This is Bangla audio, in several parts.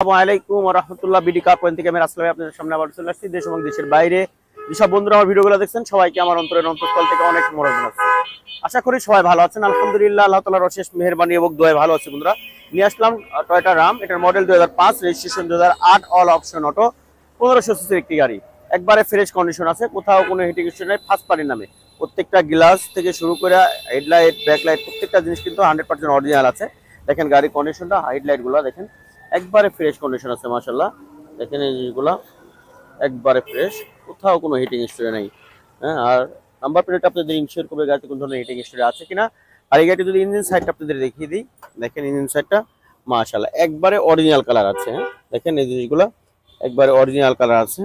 আসসালামু আলাইকুম ওয়া রাহমাতুল্লাহ। বিডি কার পয়েন্ট থেকে আমি রাসেল ভাই আপনাদের সামনে আবার চলে আসছি। দেশ এবং দেশের বাইরে যেসব বন্ধুরা আমার ভিডিওগুলো দেখছেন সবাইকে আমার অন্তরের অন্তঃস্থল থেকে অনেক মোবারক আছে। আশা করি সবাই ভালো আছেন। আলহামদুলিল্লাহ, আল্লাহ তাআলার অশেষ মেহেরবানি এবং দোয়ায় ভালো আছি বন্ধুরা। নিয়ে আসলাম টয়োটা রাম, এটার model 2005, registration 2008, all option auto, 1500 সিসির একটি গাড়ি। একবারে ফ্রেশ কন্ডিশন আছে, কোথাও কোনো হিটিং ইস্যু নেই, ফার্স্ট পার্টির নামে। প্রত্যেকটা গ্লাস থেকে শুরু করে হেডলাইট, ব্যাকলাইট প্রত্যেকটা জিনিস কিন্তু 100% অরিজিনাল আছে। দেখেন গাড়ির কন্ডিশনটা, হেডলাইট গুলো দেখেন একবারে ফ্রেশ কন্ডিশন আছে মাশাআল্লাহ। দেখেন এই জিনিসগুলো একবারে ফ্রেশ, কোথাও কোনো হিটিং হিস্টরি নেই। হ্যাঁ, আর নাম্বার প্লেট আপনাদের ইনশিওর করবে গাড়িতে কোন ধরনের হিটিং হিস্টরি আছে কিনা। আর এই গাড়িটি যদি ইঞ্জিন সাইডটা আপনাদের দেখিয়ে দিই, দেখেন ইঞ্জিন সাইডটা মাশাআল্লাহ একবারে অরিজিনাল কালার আছে। হ্যাঁ, দেখেন এই জিনিসগুলো একবারে অরিজিনাল কালার আছে।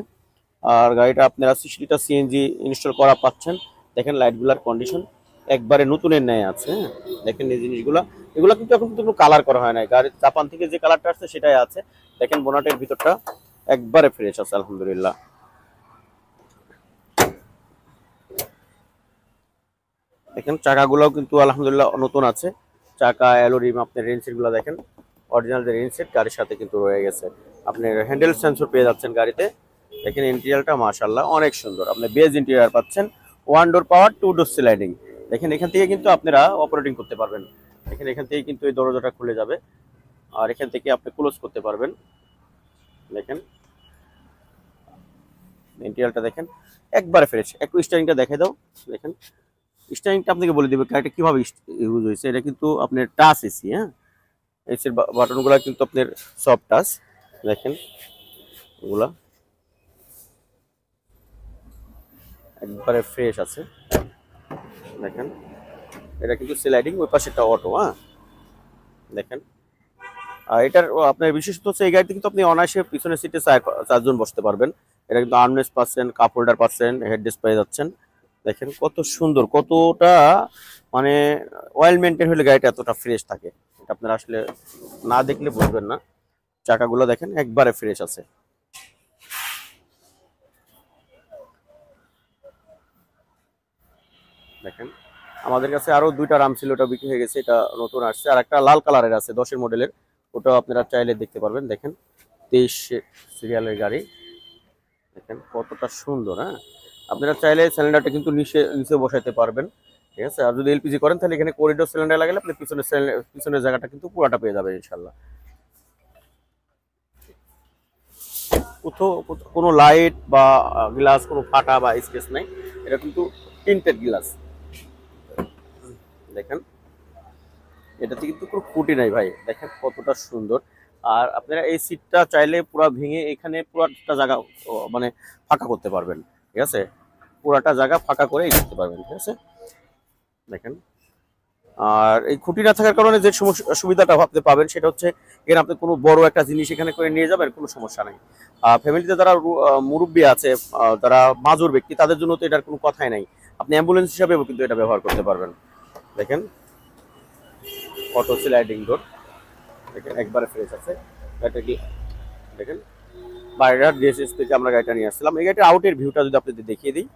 আর গাড়িটা আপনারা 60 লিটার সিএনজি ইনস্টল করা পাচ্ছেন। দেখেন লাইটগুলোর কন্ডিশন একবারে নতুনের ন্যায় আছে। হ্যাঁ, দেখেন এই জিনিসগুলো, এগুলো কিন্তু এখন কোনো কালার করা হয় না, গাড়ির জাপান থেকে যে কালারটা আসছে সেটাই আছে। দেখেন বোনাটের ভিতরটা একবারে ফ্রেশ আছে আলহামদুলিল্লাহ। দেখেন চাকাগুলোও কিন্তু আলহামদুলিল্লাহ নতুন আছে। চাকা, অ্যালোরিম, আপনার রেন সেট গুলো দেখেন অরিজিনাল যে রেন সেট গাড়ির সাথে কিন্তু রয়ে গেছে। আপনি হ্যান্ডেল সেন্সর পেয়ে যাচ্ছেন গাড়িতে। দেখেন ইন্টেরিয়রটা মাশাআল্লাহ অনেক সুন্দর। আপনি বেজ ইন্টেরিয়র পাচ্ছেন, 1 ডোর পাওয়ার 2 ডোর স্লাইডিং। দেখেন এখান থেকে কিন্তু আপনারা অপারেটিং করতে পারবেন। দেখেন এখান থেকে কিন্তু এই দরজাটা খুলে যাবে, আর এখান থেকে আপনি ক্লোজ করতে পারবেন। দেখেন ইন্টেরিয়রটা দেখেন একবারে ফ্রেশ। একটু স্টারিংটা দেখে দাও। দেখেন স্টারিংটা আপনাকে বলে দিবে গাড়িটা কিভাবে ইউজ হয়েছে। এটা কিন্তু আপনার টাচ এসি। হ্যাঁ, এসির বাটনগুলো কিন্তু আপনার সফট টাচ। দেখেন ওগুলা একবারে ফ্রেশ আছে। দেখেন এটা কিন্তু স্লাইডিং, ওই পাশে একটা অটো। হ্যাঁ, দেখেন আর এটার আপনার বিশেষত হচ্ছে এই গাড়িতে কিন্তু আপনি অনায়াসে পিছনের সিটে 4 জন বসতে পারবেন। এটা কিন্তু আর্মরেস্ট পাচ্ছেন, কাপ হোল্ডার পাচ্ছেন, হেডরেস্ট পেয়ে যাচ্ছেন। দেখেন কত সুন্দর, কতটা মানে অয়েল মেনটেন হলে গাড়িটা এতটা ফ্রেশ থাকে, এটা আপনারা আসলে না দেখলে বুঝবেন না। চাকাগুলো দেখেন একবারে ফ্রেশ আছে। দেখেন আমাদের কাছে আরো 2টা রাম ছিল, ওটা বিক্রি হয়ে গেছে, এটা নতুন আসছে। আর একটা লাল কালারের আছে 10-এর মডেলের, ওটাও আপনারা চাইলে দেখতে পারবেন। দেখেন 23 সিরিয়ালের গাড়ি। দেখেন কতটা সুন্দর। হ্যাঁ, আপনারা চাইলে সিলিন্ডারটা কিন্তু নিচে নিচে বসাইতে পারবেন। ঠিক আছে, আর যদি এলপিজি করেন তাহলে এখানে করিডোর সিলিন্ডার লাগালে আপনি পিছনের জায়গাটা কিন্তু পুরাটা পেয়ে যাবেন ইনশাল্লাহ। কোথাও কোনো লাইট বা গ্লাস কোনো ফাটা বা স্কেচ নাই, এটা কিন্তু টিন্টেড গ্লাস। দেখেন এটাতে কিন্তু কোনো খুঁটি নাই ভাই। দেখেন কতটা সুন্দর। আর আপনারা এই সিটটা চাইলে পুরো ভেঙে এখানে পুরাটা জায়গা মানে ফাঁকা করতে পারবেন। ঠিক আছে, পুরাটা জায়গা ফাঁকা করে দিতে পারবেন। ঠিক আছে, দেখেন আর এই খুঁটি না থাকার কারণে যে সুবিধাটা আপনি পাবেন সেটা হচ্ছে এখানে আপনি কোনো বড় একটা জিনিস এখানে করে নিয়ে যাবেন, কোনো সমস্যা নাই। ফ্যামিলিতে যারা মুরব্বী আছে, যারা মাজুর ব্যক্তি, তাদের জন্য তো এটার কোনো কথাই নাই। আপনি অ্যাম্বুলেন্স হিসাবেও কিন্তু এটা ব্যবহার করতে পারবেন। দেখেন অটো স্লাইডিং ডোর, দেখেন একবারে ফ্রেশ আছে। দেখেন বাইরের ডিএসএস থেকে আমরা গাড়িটা নিয়ে আসছিলাম। এই গাড়িটার আউটের ভিউটা যদি আপনাদের দেখিয়ে দিই,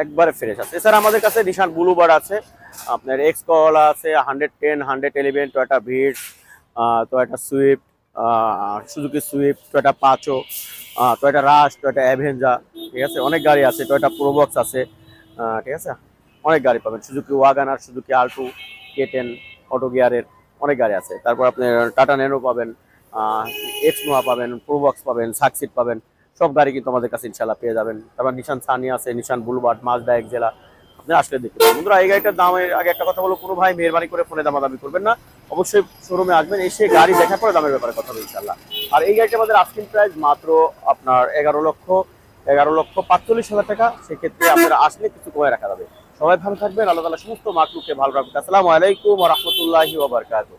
একবারে ফ্রেশ আছে। এছাড়া আমাদের কাছে নিশান বুলুবার আছে, আপনার এক্স কলা আছে, 110, 111, Toyota Vitz, Toyota Swift, Suzuki Swift, Toyota Passo, Toyota Rush, Toyota Avanza. ঠিক আছে, অনেক গাড়ি আছে, টয়োটা প্রোবক্স আছে। ঠিক আছে, অনেক গাড়ি পাবেন, Suzuki WagonR, Suzuki Alto, K10 auto গিয়ারের অনেক গাড়ি আছে। তারপর আপনার টাটা ন্যানো পাবেন, এক্স নোয়া পাবেন, প্রোবক্স পাবেন, সাকসিড পাবেন। সব গাড়ি কিন্তু আমাদের কাছে ইনশাল্লাহ পেয়ে যাবেন। তারপর নিশান সানি আছে, নিশান বুলবার্ড, মাজদা এক্সেলা, আপনি আসলে দেখতে পাবেন। বন্ধুরা এই গাড়িটার দামের আগে একটা কথা বলো, কোনো ভাই মেহরবানি করে ফোনে দামাদামি করবেন না, অবশ্যই শোরুমে আসবেন, এসে গাড়ি দেখা করে দামের ব্যাপারে কথা হবে ইনশাল্লাহ। আর এই গাড়িটা আমাদের আস্কিং প্রাইস মাত্র আপনার 11,45,000 টাকা। সেক্ষেত্রে আপনারা আসলে কিছু কমে রাখা যাবে। সবাই ভালো থাকবেন, আল্লাহ তাআলা সমস্ত মাকলুককে ভালো রাখবেন। আসসালামু আলাইকুম ওয়া রাহমাতুল্লাহি ওয়া বারাকাতুহু।